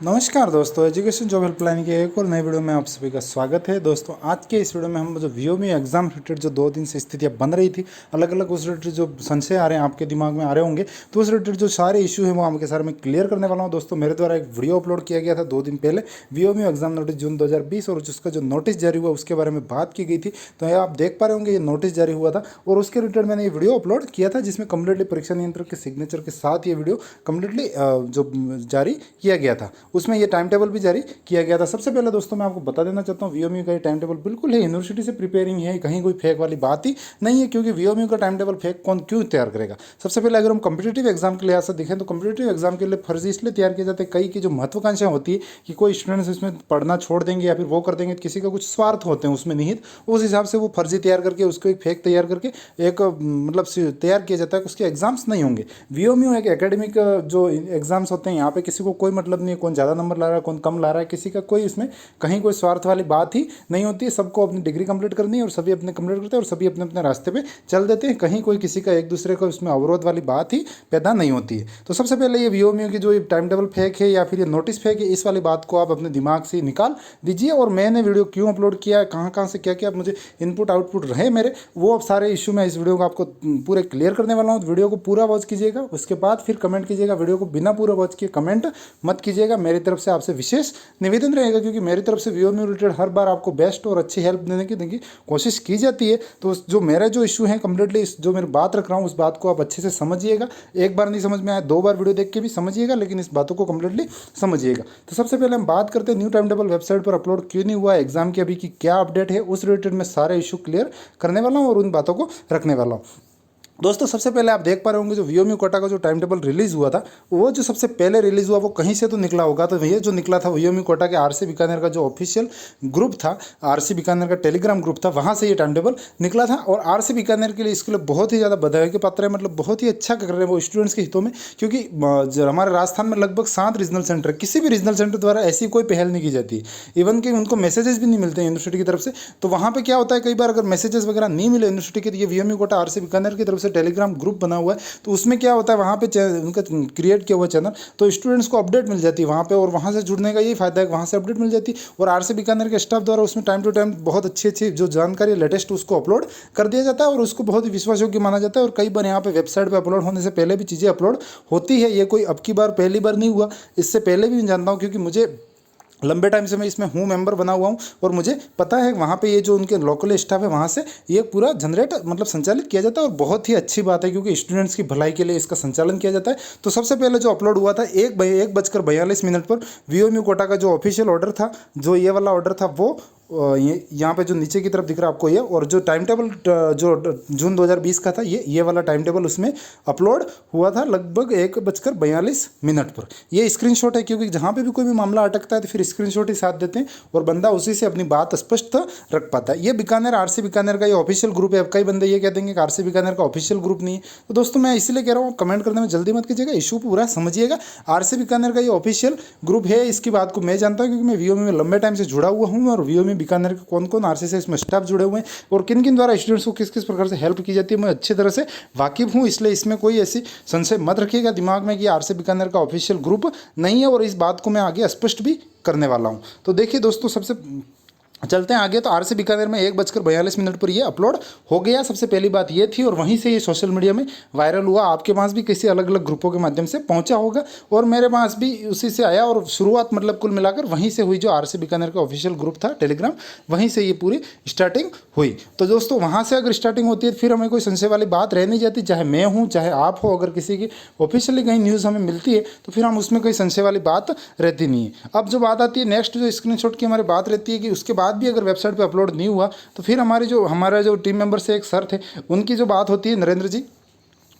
नमस्कार दोस्तों, education job helpline के एक और नए वीडियो में आप सभी का स्वागत है। दोस्तों आज के इस वीडियो में हम जो वीओमी एग्जाम रिलेटेड जो 2 दिन से स्थितियां बन रही थी, अलग अलग उस रिलेटेड जो संशय आ रहे हैं आपके दिमाग में आ रहे होंगे, तो उस रिलेटेड जो सारे इशू हैं वो आपके सारे में क्लियर करने वाला हूं। दोस्तों मेरे द्वारा एक वीडियो अपलोड किया गया था 2 दिन पहले, वीओमी एग्जाम नोटिस जून 2020 और उसका जो नोटिस जारी हुआ उसके बारे में बात की गई थी। तो ये आप देख पा रहे होंगे, ये नोटिस जारी हुआ था और उसके रिलेटेड मैंने ये वीडियो अपलोड किया था, जिसमें कम्प्लीटली परीक्षा नियंत्रक के सिग्नेचर के साथ ये वीडियो कम्प्लीटली जो जारी किया गया था, उसमें ये टाइम टेबल भी जारी किया गया था। सबसे पहले दोस्तों मैं आपको बता देना चाहता हूँ, वीओमी का ये टाइम टेबल बिल्कुल है यूनिवर्सिटी से प्रिपेयरिंग है, कहीं कोई फेक वाली बात ही नहीं है, क्योंकि वीओमी का टाइम टेबल फेक कौन क्यों तैयार करेगा। सबसे पहले अगर हम कॉम्पिटेटिव एग्जाम के लिहाज से देखें तो कॉम्पिटेटिव एग्जाम के लिए फर्जी इसलिए तैयार किए जाते हैं, कई की जो महत्वाकांक्षाएं होती है कि कोई स्टूडेंट्स इसमें पढ़ना छोड़ देंगे या फिर वो कर देंगे, किसी का कुछ स्वार्थ होते हैं उसमें निहित, उस हिसाब से वो फर्जी तैयार करके उसको एक फेक तैयार करके एक मतलब तैयार किया जाता है कि उसके एग्जाम्स नहीं होंगे। वीओमी एक एकेडमिक जो एग्जाम्स होते हैं, यहाँ पे किसी को कोई मतलब नहीं है कौन ज़्यादा नंबर ला रहा है कौन कम ला रहा है, किसी का कोई इसमें कहीं कोई स्वार्थ वाली बात ही नहीं होती है। सबको अपनी डिग्री कंप्लीट करनी है और सभी अपने कंप्लीट करते हैं और सभी अपने अपने रास्ते पे चल देते हैं, कहीं कोई किसी का एक दूसरे को इसमें अवरोध वाली बात ही पैदा नहीं होती है। तो सबसे पहले ये वीओमी की जो टाइम टेबल फेक है या फिर ये नोटिस फेक है, इस वाली बात को आप अपने दिमाग से निकाल दीजिए। और मैंने वीडियो क्यों अपलोड किया है, कहाँ कहाँ से क्या क्या मुझे इनपुट आउटपुट रहे मेरे, वो अब सारे इशू में इस वीडियो को आपको पूरे क्लियर करने वाला हूँ। वीडियो को पूरा वॉच कीजिएगा, उसके बाद फिर कमेंट कीजिएगा। वीडियो को बिना पूरा वॉच किए कमेंट मत कीजिएगा, मेरी तरफ से आपसे विशेष निवेदन रहेगा, क्योंकि मेरी तरफ से वीओमी रिलेटेड हर बार आपको बेस्ट और अच्छी हेल्प देने की कोशिश की जाती है। तो जो मेरा जो इशू है कम्प्लीटली जो मैं बात रख रहा हूँ उस बात को आप अच्छे से समझिएगा। एक बार नहीं समझ में आया 2 बार वीडियो देख के भी समझिएगा, लेकिन इस बातों को कम्प्लीटली समझिएगा। तो सबसे पहले हम बात करते हैं न्यू टाइम टेबल वेबसाइट पर अपलोड क्यों नहीं हुआ, एग्जाम की अभी की क्या अपडेट है, उस रिलेटेड मैं सारे इशू क्लियर करने वाला हूँ और उन बातों को रखने वाला हूँ। दोस्तों सबसे पहले आप देख पा रहे होंगे जो वीओमी कोटा का जो टाइम टेबल रिलीज हुआ था, वो जो सबसे पहले रिलीज हुआ वो कहीं से तो निकला होगा। तो ये जो निकला था वीओमी कोटा के आरसी बीकानेर का जो ऑफिशियल ग्रुप था, आरसी बीकानेर का टेलीग्राम ग्रुप था, वहाँ से ये टाइम टेबल निकला था। और आरसी बीकानेर के लिए इसके लिए बहुत ही ज़्यादा बधाई के पात्र है, मतलब बहुत ही अच्छा कर रहे हैं वो स्टूडेंट्स के हितों में, क्योंकि हमारे राजस्थान में लगभग 7 रीजनल सेंटर, किसी भी रीजनल सेंटर द्वारा ऐसी कोई पहल नहीं की जाती, इवन कि उनको मैसेजेस भी नहीं मिलते हैं यूनिवर्सिटी की तरफ से। तो वहाँ पर क्या होता है, कई बार अगर मैसेजेस वगैरह नहीं मिले यूनिवर्सिटी के, तो ये वीओमी कोटा आरसी बीकानेर की तरफ से टेलीग्राम ग्रुप बना हुआ है, तो उसमें क्या होता है वहाँ पे उनका क्रिएट किया हुआ चैनल, तो स्टूडेंट्स को अपडेट मिल जाती है वहाँ पे, और वहाँ से जुड़ने का यही फायदा है कि वहाँ से अपडेट मिल जाती है। और आरसी बीकानेर के स्टाफ द्वारा उसमें टाइम टू टाइम बहुत अच्छी अच्छी जो जानकारी लेटेस्ट उसको अपलोड कर दिया जाता है और उसको बहुत ही विश्वास योग्य माना जाता है। और कई बार यहाँ पे वेबसाइट पर अपलोड होने से पहले भी चीज़ें अपलोड होती है, ये कोई अब की बार पहली बार नहीं हुआ, इससे पहले भी मैं जानता हूँ, क्योंकि मुझे लंबे टाइम से मैं इसमें हूँ, मेंबर बना हुआ हूँ, और मुझे पता है वहाँ पे ये जो उनके लोकल स्टाफ है वहाँ से ये पूरा जनरेट मतलब संचालित किया जाता है। और बहुत ही अच्छी बात है, क्योंकि स्टूडेंट्स की भलाई के लिए इसका संचालन किया जाता है। तो सबसे पहले जो अपलोड हुआ था 1:42 पर वीओमी कोटा का जो ऑफिशियल ऑर्डर था, जो ये वाला ऑर्डर था, वो ये यहाँ पे जो नीचे की तरफ दिख रहा है आपको ये, और जो टाइम टेबल जो जून 2020 का था, ये वाला टाइम टेबल उसमें अपलोड हुआ था लगभग 1:42 पर। ये स्क्रीनशॉट है, क्योंकि जहाँ पे भी कोई भी मामला अटकता है तो फिर स्क्रीनशॉट ही साथ देते हैं और बंदा उसी से अपनी बात स्पष्ट रख पाता है। ये बीकानेर आरसी बीकानेर का ये ऑफिशियल ग्रुप है। अब कई बंदे ये कहते हैं कि आरसी बीकानेर का ऑफिशियल ग्रुप नहीं है, तो दोस्तों मैं इसलिए कह रहा हूँ कमेंट करने में जल्दी मत कीजिएगा, इशू पूरा समझिएगा। आरसी बीकानेर का ये ऑफिशियल ग्रुप है, इसकी बात को मैं जानता हूँ, क्योंकि मैं वीओमी में लंबे टाइम से जुड़ा हुआ हूँ और वीओमी बीकानेर के कौन कौन आरसी से इसमें स्टाफ जुड़े हुए हैं और किन किन द्वारा स्टूडेंट्स को किस किस प्रकार से हेल्प की जाती है, मैं अच्छी तरह से वाकिफ हूँ। इसलिए इसमें कोई ऐसी संशय मत रखिएगा दिमाग में कि आरसी बीकानेर का ऑफिशियल ग्रुप नहीं है, और इस बात को मैं आगे स्पष्ट भी करने वाला हूँ। तो देखिए दोस्तों, सबसे चलते हैं आगे। तो आरसी बीकानेर में 1:42 पर ये अपलोड हो गया। सबसे पहली बात ये थी, और वहीं से ये सोशल मीडिया में वायरल हुआ, आपके पास भी किसी अलग अलग ग्रुपों के माध्यम से पहुंचा होगा और मेरे पास भी उसी से आया। और शुरुआत मतलब कुल मिलाकर वहीं से हुई, जो आरसी बीकानेर का ऑफिशियल ग्रुप था टेलीग्राम, वहीं से ये पूरी स्टार्टिंग हुई। तो दोस्तों वहाँ से अगर स्टार्टिंग होती है तो फिर हमें कोई संशय वाली बात रह नहीं जाती, चाहे मैं हूँ चाहे आप हो। अगर किसी की ऑफिशियली कहीं न्यूज़ हमें मिलती है तो फिर हम उसमें कोई संशय वाली बात रहती नहीं है। अब जो बात आती है नेक्स्ट, जो स्क्रीनशॉट की हमारी बात रहती है कि उसके बाद भी अगर वेबसाइट पर अपलोड नहीं हुआ तो फिर हमारा जो टीम मेंबर से एक सर थे, उनकी जो बात होती है, नरेंद्र जी,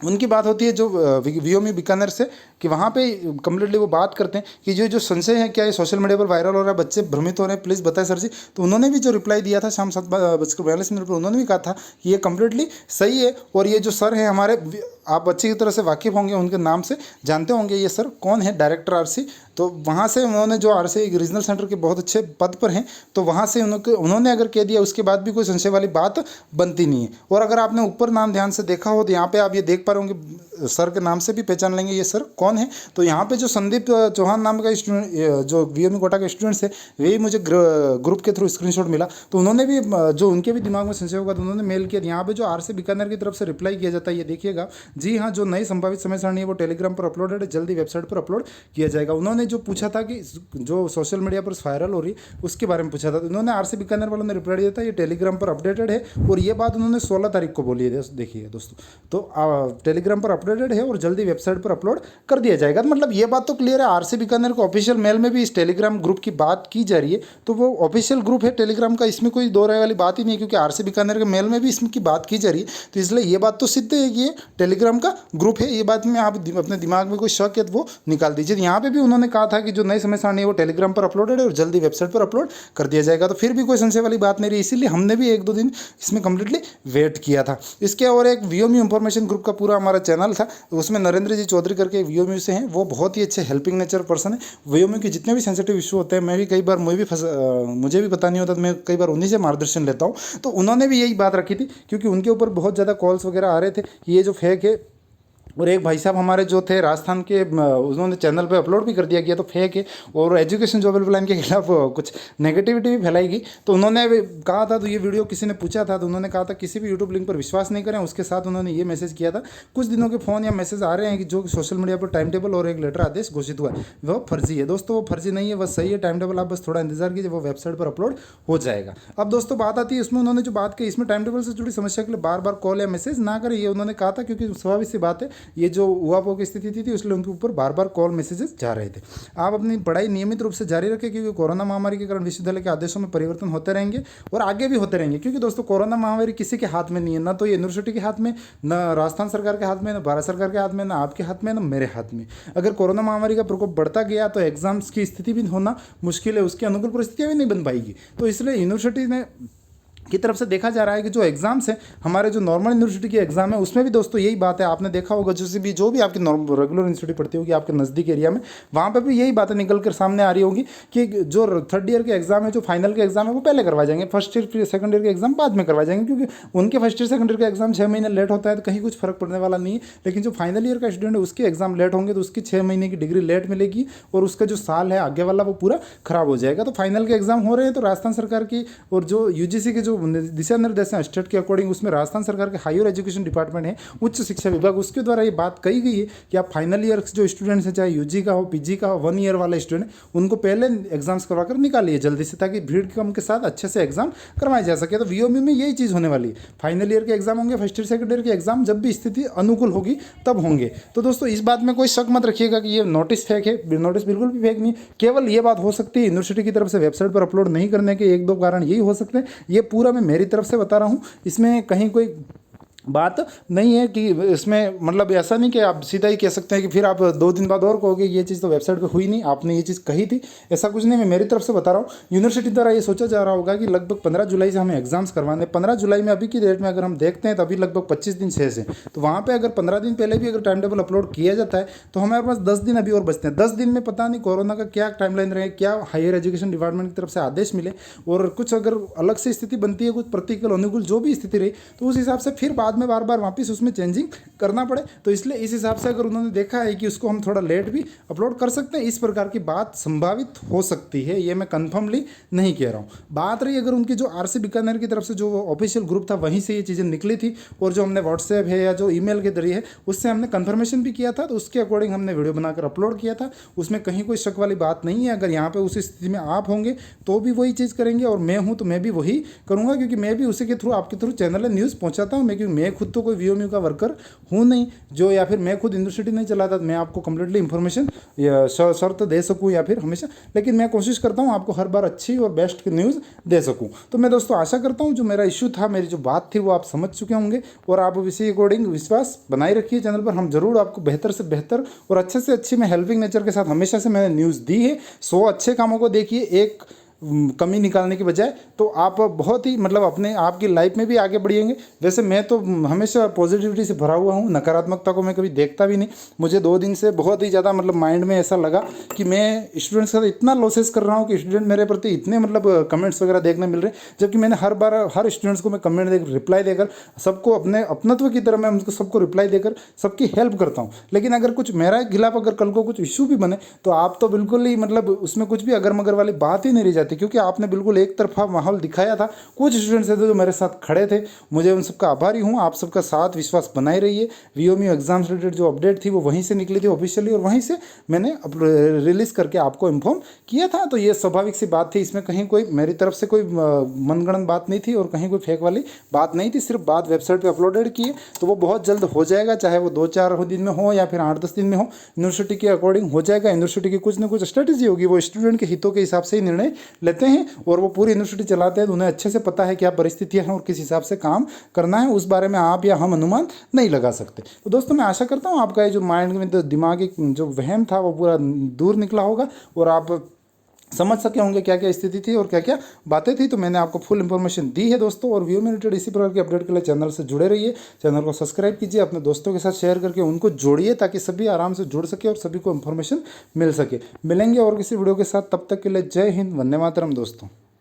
उनकी बात होती है जो वीओमी बीकानेर से, कि वहाँ पे कम्प्लीटली वो बात करते हैं कि जो संशय है क्या ये सोशल मीडिया पर वायरल हो रहा है, बच्चे भ्रमित हो रहे हैं, प्लीज़ बताएं सर जी। तो उन्होंने भी जो रिप्लाई दिया था शाम 7:42 पर, उन्होंने भी कहा था कि ये कम्प्लीटली सही है। और ये जो सर हैं हमारे, आप अच्छी तरह से वाकिफ़ होंगे, उनके नाम से जानते होंगे, ये सर कौन है, डायरेक्टर आरसी तो वहाँ से उन्होंने जो RC रीजनल सेंटर के बहुत अच्छे पद पर हैं, तो वहाँ से उन्होंने अगर कह दिया उसके बाद भी कोई संशय वाली बात बनती नहीं है। और अगर आपने ऊपर नाम ध्यान से देखा हो तो यहाँ पे आप ये देख पा रहे होंगे, सर के नाम से भी पहचान लेंगे ये सर कौन है। तो यहाँ पे जो संदीप चौहान नाम का स्टूडेंट जो VMU कोटा के स्टूडेंट्स है, वही मुझे ग्रुप के थ्रू स्क्रीनशॉट मिला। तो उन्होंने भी जो उनके भी दिमाग में संशय होगा तो उन्होंने मेल किया। यहाँ पे जो RC बीकानेर की तरफ से रिप्लाई किया जाता है, ये देखिएगा, जी हाँ, जो नई संभावित समय सारणी है वो टेलीग्राम पर अपलोडेड है, जल्दी वेबसाइट पर अपलोड किया जाएगा। उन्होंने जो पूछा था कि जो सोशल मीडिया पर वायरल हो रही उसके बारे में पूछा था, तो उन्होंने RC बीकानेर वालों ने रिप्लाई दिया था, ये टेलीग्राम पर अपडेटेड है। और ये बात उन्होंने 16 तारीख को बोली है, देखिए दोस्तों, तो टेलीग्राम पर अपडेटेड है और जल्दी वेबसाइट पर अपलोड कर दिया जाएगा। तो मतलब ये बात तो क्लियर है, RC बीकानेर को ऑफिशियल मेल में भी इस टेलीग्राम ग्रुप की बात की जा रही है, तो वो ऑफिशियल ग्रुप है टेलीग्राम का, इसमें कोई दो राय वाली बात ही नहीं है, क्योंकि RC बीकानेर के मेल में भी इसमें की बात की जा रही है। तो इसलिए ये बात तो सिद्ध है कि ये टेलीग्राम का ग्रुप है। ये बात में आप अपने दिमाग में कोई शक है तो वो निकाल दीजिए। यहाँ पे भी उन्होंने कहा था कि जो नई समय सारणी है वो टेलीग्राम पर अपलोडेड है और जल्दी वेबसाइट पर अपलोड कर दिया जाएगा। तो फिर भी कोई संशय वाली बात नहीं रही, इसीलिए हमने भी 1-2 दिन इसमें कंप्लीटली वेट किया था। इसके और एक VMU इंफॉर्मेशन ग्रुप का पूरा हमारा चैनल था, उसमें नरेंद्र जी चौधरी करके VMU से हैं, वो बहुत ही अच्छे हेल्पिंग नेचर पर्सन है। VMU के जितने भी सेंसिटिव इशू होते हैं, मैं भी कई बार मुझे भी पता नहीं होता, तो मैं कई बार उन्हीं से मार्गदर्शन लेता हूँ। तो उन्होंने भी यही बात रखी थी, क्योंकि उनके ऊपर बहुत ज़्यादा कॉल्स वगैरह आ रहे थे कि ये जो फेक है। और एक भाई साहब हमारे जो थे राजस्थान के, उन्होंने चैनल पे अपलोड भी कर दिया गया, तो फेक है और एजुकेशन जॉब हेल्प लाइन के खिलाफ कुछ नेगेटिविटी भी फैलाई गई। तो उन्होंने कहा था, तो ये वीडियो किसी ने पूछा था, तो उन्होंने कहा था किसी भी यूट्यूब लिंक पर विश्वास नहीं करें। उसके साथ उन्होंने ये मैसेज किया था, कुछ दिनों के फ़ोन या मैसेज आ रहे हैं कि जो सोशल मीडिया पर टाइम टेबल और एक लेटर आदेश घोषित हुआ है वह फर्जी है। दोस्तों वो फर्जी नहीं है, वह सही है। टाइम टेबल आप बस थोड़ा इंतजार कीजिए, वो वेबसाइट पर अपलोड हो जाएगा। अब दोस्तों बात आती है इसमें, उन्होंने जो बात की, इसमें टाइम टेबल से जुड़ी समस्या के लिए बार बार कॉल या मैसेज ना करें, ये उन्होंने कहा था, क्योंकि स्वाभाविक सी बात है, ये जो हुआ की स्थिति थी इसलिए उनके ऊपर बार बार कॉल मैसेजेस जा रहे थे। आप अपनी पढ़ाई नियमित रूप से जारी रखें, क्योंकि कोरोना महामारी के कारण विश्वविद्यालय के आदेशों में परिवर्तन होते रहेंगे और आगे भी होते रहेंगे। क्योंकि दोस्तों कोरोना महामारी किसी के हाथ में नहीं है, ना तो ये यूनिवर्सिटी के हाथ में, ना राजस्थान सरकार के हाथ में, ना भारत सरकार के हाथ में, ना आपके हाथ में, ना मेरे हाथ में। अगर कोरोना महामारी का प्रकोप बढ़ता गया तो एग्जाम्स की स्थिति भी होना मुश्किल है, उसकी अनुकूल परिस्थितियाँ भी नहीं बन पाएगी। तो इसलिए यूनिवर्सिटी ने की तरफ से देखा जा रहा है कि जो एग्जाम्स हैं, हमारे जो नॉर्मल यूनिवर्सिटी के एग्जाम है, उसमें भी दोस्तों यही बात है, आपने देखा होगा, जो भी आपकी रेगुलर यूनिवर्सिटी पढ़ती होगी आपके नज़दीक एरिया में, वहाँ पर भी यही बातें निकल कर सामने आ रही होगी कि जो 3rd ईयर के एग्जाम है, जो फाइनल के एग्जाम है, वो पहले करवाए जाएंगे, 1st ईयर 2nd ईयर के एग्जाम बाद में करवाए जाएंगे, क्योंकि उनके 1st ईयर 2nd ईयर का एग्जाम 6 महीने लेट होता है तो कहीं कुछ फर्क पड़ने वाला नहीं है। लेकिन जो फाइनल ईयर का स्टूडेंट है उसके एग्जाम लेट होंगे तो उसकी 6 महीने की डिग्री लेट मिलेगी और उसका जो साल है आगे वाला वो पूरा खराब हो जाएगा। तो फाइनल के एग्जाम हो रहे हैं, तो राजस्थान सरकार की और जो UGC के जो दिशा निर्देश स्टेट के अकॉर्डिंग, उसमें राजस्थान सरकार के हायर एजुकेशन डिपार्टमेंट है, उच्च शिक्षा विभाग, उसके द्वारा ये बात कही गई है कि आप फाइनल ईयर जो स्टूडेंट्स हैं, चाहे UG का हो, PG का हो, 1 ईयर वाला स्टूडेंट, उनको पहले एग्जाम्स करवाकर निकालिए जल्दी से, ताकि भीड़ कम के साथ अच्छे से एग्जाम करवाए जा सके। तो VMU में यही चीज़ होने वाली है, फाइनल ईयर के एग्जाम होंगे, 1st ईयर 2nd ईयर के एग्जाम जब भी स्थिति अनुकूल होगी तब होंगे। तो दोस्तों इस बात में कोई शक मत रखिएगा कि ये नोटिस फेक है, नोटिस बिल्कुल भी फेक नहीं। केवल ये बात हो सकती है यूनिवर्सिटी की तरफ से वेबसाइट पर अपलोड नहीं करने के 1-2 कारण यही हो सकते हैं। ये पूरा मैं मेरी तरफ से बता रहा हूँ, इसमें कहीं कोई बात नहीं है कि इसमें, मतलब ऐसा नहीं कि आप सीधा ही कह सकते हैं कि फिर आप 2 दिन बाद और कहोगे ये चीज़ तो वेबसाइट पे हुई नहीं, आपने ये चीज़ कही थी, ऐसा कुछ नहीं। मैं मेरी तरफ से बता रहा हूँ, यूनिवर्सिटी द्वारा ये सोचा जा रहा होगा कि लगभग 15 जुलाई से हमें एग्जाम्स करवाने। 15 जुलाई में अभी की डेट में अगर हम देखते हैं तो अभी लगभग 25 दिन शेष है, तो वहाँ पर अगर 15 दिन पहले भी अगर टाइम टेबल अपलोड किया जाता है तो हमारे पास 10 दिन अभी और बचते हैं। 10 दिन में पता नहीं कोरोना का क्या टाइमलाइन रहे, क्या हायर एजुकेशन डिपार्टमेंट की तरफ से आदेश मिले और कुछ अगर अलग से स्थिति बनती है, कुछ प्रतिकूल अनुकूल जो भी स्थिति रही, तो उस हिसाब से फिर बाद में बार बार वापस उसमें चेंजिंग करना पड़े। तो इसलिए इस हिसाब से अगर उन्होंने देखा है कि उसको हम थोड़ा लेट भी अपलोड कर सकते हैं, इस प्रकार की बात संभावित हो सकती है, ये मैं कन्फर्मली नहीं कह रहा हूँ। बात रही अगर उनकी जो RC बीकानेर की तरफ से जो ऑफिशियल ग्रुप था वहीं से ये चीज़ें निकली थी और जो हमने व्हाट्सएप है या जो ईमेल के जरिए है उससे हमने कन्फर्मेशन भी किया था, तो उसके अकॉर्डिंग हमने वीडियो बनाकर अपलोड किया था। उसमें कहीं कोई शक वाली बात नहीं है। अगर यहाँ पर उसी स्थिति में आप होंगे तो भी वही चीज़ करेंगे और मैं हूँ तो मैं भी वही करूँगा, क्योंकि मैं भी उसी के थ्रू आपके थ्रू चैनल न्यूज़ पहुँचाता हूँ। क्योंकि मैं खुद तो कोई VMU का वर्कर हूँ नहीं जो, या फिर मैं खुद यूनिवर्सिटी नहीं चलाता, मैं आपको कंप्लीटली इंफॉर्मेशन शर्त दे सकूँ या फिर हमेशा, लेकिन मैं कोशिश करता हूँ आपको हर बार अच्छी और बेस्ट न्यूज़ दे सकूँ। तो मैं दोस्तों आशा करता हूँ जो मेरा इशू था, मेरी जो बात थी वो आप समझ चुके होंगे और आप इसी अकॉर्डिंग विश्वास बनाए रखिए चैनल पर। हम जरूर आपको बेहतर से बेहतर और अच्छे से अच्छी मैं हेल्पिंग नेचर के साथ हमेशा से मैंने न्यूज़ दी है। 100 अच्छे कामों को देखिए, एक कमी निकालने की बजाय, तो आप बहुत ही मतलब अपने आपकी लाइफ में भी आगे बढ़ेंगे। वैसे मैं तो हमेशा पॉजिटिविटी से भरा हुआ हूँ, नकारात्मकता को मैं कभी देखता भी नहीं। मुझे 2 दिन से बहुत ही ज़्यादा मतलब माइंड में ऐसा लगा कि मैं स्टूडेंट्स के साथ इतना लॉसेस कर रहा हूँ कि स्टूडेंट मेरे प्रति इतने मतलब कमेंट्स वगैरह देखने मिल रहे हैं, जबकि मैंने हर बार हर स्टूडेंट्स को मैं कमेंट देकर रिप्लाई देकर सबको अपने अपनत्व की तरह मैं उनको सबको रिप्लाई देकर सबकी हेल्प करता हूँ। लेकिन अगर कुछ मेरा खिलाफ अगर कल को कुछ इशू भी बने तो आप तो बिल्कुल ही मतलब उसमें कुछ भी अगर मगर वाली बात ही नहीं रह जाती, क्योंकि आपने बिल्कुल एक तरफा माहौल दिखाया था। कुछ स्टूडेंट्स थे जो मेरे साथ खड़े थे, मुझे उन सबका आभारी हूँ। आप सबका साथ विश्वास बनाए रहिए। वीओएमयू एग्जाम से रिलेटेड जो अपडेट थी वो वहीं से निकली थी ऑफिशियली, और वहीं से मैंने रिलीज़ करके आपको इन्फॉर्म किया था। तो ये स्वाभाविक सी बात थी, इसमें कहीं कोई मेरी तरफ से कोई मनगढ़ंत बात नहीं थी और कहीं कोई फेक वाली बात नहीं थी। सिर्फ बात वेबसाइट पे अपलोडेड की है, तो वो बहुत जल्द हो जाएगा, चाहे वो 2-4 दिन में हो या फिर 8-10 दिन में हो। यूनिवर्सिटी के अकॉर्डिंग हो जाएगा। यूनिवर्सिटी की कुछ ना कुछ स्ट्रेटेजी होगी, वो स्टूडेंट के हितों के हिसाब से ही निर्णय लेते हैं, और वो पूरी यूनिवर्सिटी चलाते हैं, तो उन्हें अच्छे से पता है क्या परिस्थितियां हैं और किस हिसाब से काम करना है। उस बारे में आप या हम अनुमान नहीं लगा सकते। तो दोस्तों, मैं आशा करता हूँ आपका ये जो माइंड में दिमागी जो वहम था वो पूरा दूर निकला होगा और आप समझ सके होंगे क्या क्या स्थिति थी और क्या क्या बातें थी। तो मैंने आपको फुल इन्फॉर्मेशन दी है दोस्तों। और वीओएमयू रिलेटेड इसी प्रकार के अपडेट के लिए चैनल से जुड़े रहिए। चैनल को सब्सक्राइब कीजिए, अपने दोस्तों के साथ शेयर करके उनको जोड़िए, ताकि सभी आराम से जुड़ सके और सभी को इन्फॉर्मेशन मिल सके। मिलेंगे और किसी वीडियो के साथ, तब तक के लिए जय हिंद, वंदे मातरम दोस्तों।